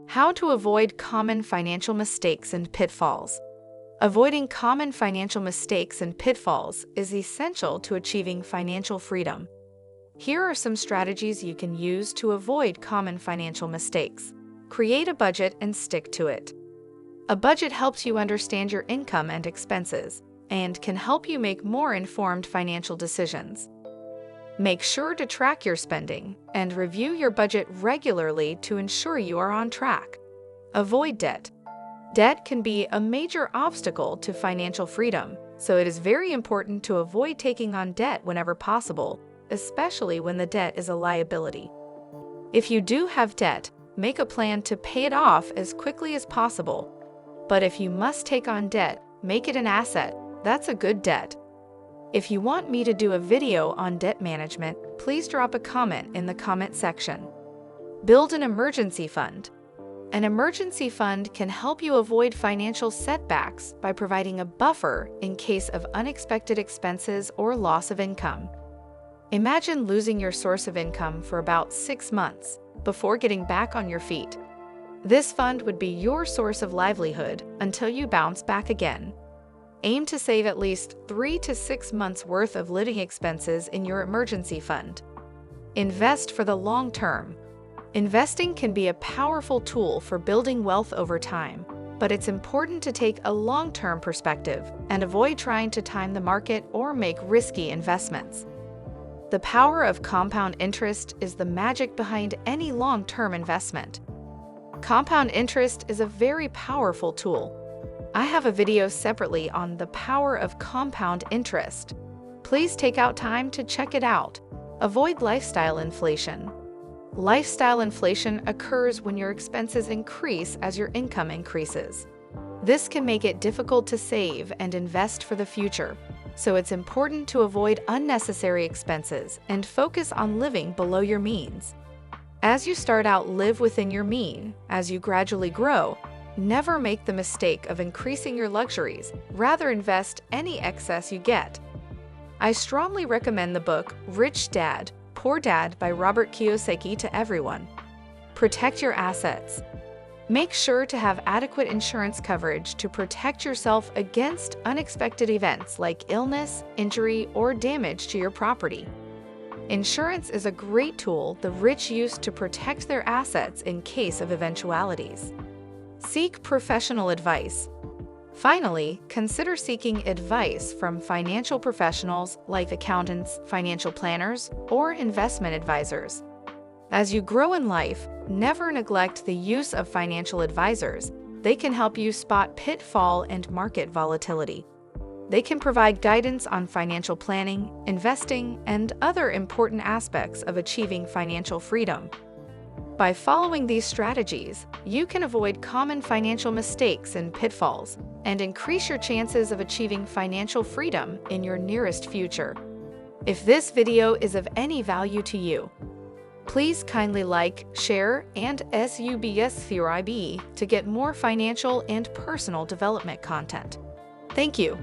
How to avoid common financial mistakes and pitfalls. Avoiding common financial mistakes and pitfalls is essential to achieving financial freedom. Here are some strategies you can use to avoid common financial mistakes. Create a budget and stick to it. A budget helps you understand your income and expenses and can help you make more informed financial decisions. Make sure to track your spending and review your budget regularly to ensure you are on track. Avoid debt. Debt can be a major obstacle to financial freedom, so it is very important to avoid taking on debt whenever possible, especially when the debt is a liability. If you do have debt, make a plan to pay it off as quickly as possible. But if you must take on debt, make it an asset. That's a good debt. If you want me to do a video on debt management, please drop a comment in the comment section. Build an emergency fund. An emergency fund can help you avoid financial setbacks by providing a buffer in case of unexpected expenses or loss of income. Imagine losing your source of income for about 6 months before getting back on your feet. This fund would be your source of livelihood until you bounce back again. Aim to save at least 3 to 6 months' worth of living expenses in your emergency fund. Invest for the long term. Investing can be a powerful tool for building wealth over time, but it's important to take a long-term perspective and avoid trying to time the market or make risky investments. The power of compound interest is the magic behind any long-term investment. Compound interest is a very powerful tool. I have a video separately on the power of compound interest. Please take out time to check it out. Avoid lifestyle inflation. Lifestyle inflation occurs when your expenses increase as your income increases. This can make it difficult to save and invest for the future, so it's important to avoid unnecessary expenses and focus on living below your means. As you start out, live within your means. As you gradually grow, never make the mistake of increasing your luxuries, rather invest any excess you get. I strongly recommend the book Rich Dad, Poor Dad by Robert Kiyosaki to everyone. Protect your assets. Make sure to have adequate insurance coverage to protect yourself against unexpected events like illness, injury, or damage to your property. Insurance is a great tool the rich use to protect their assets in case of eventualities. Seek professional advice. Finally, consider seeking advice from financial professionals like accountants, financial planners, or investment advisors. As you grow in life, never neglect the use of financial advisors. They can help you spot pitfall and market volatility. They can provide guidance on financial planning, investing, and other important aspects of achieving financial freedom. By following these strategies, you can avoid common financial mistakes and pitfalls and increase your chances of achieving financial freedom in your nearest future. If this video is of any value to you, please kindly like, share, and subscribe to get more financial and personal development content. Thank you.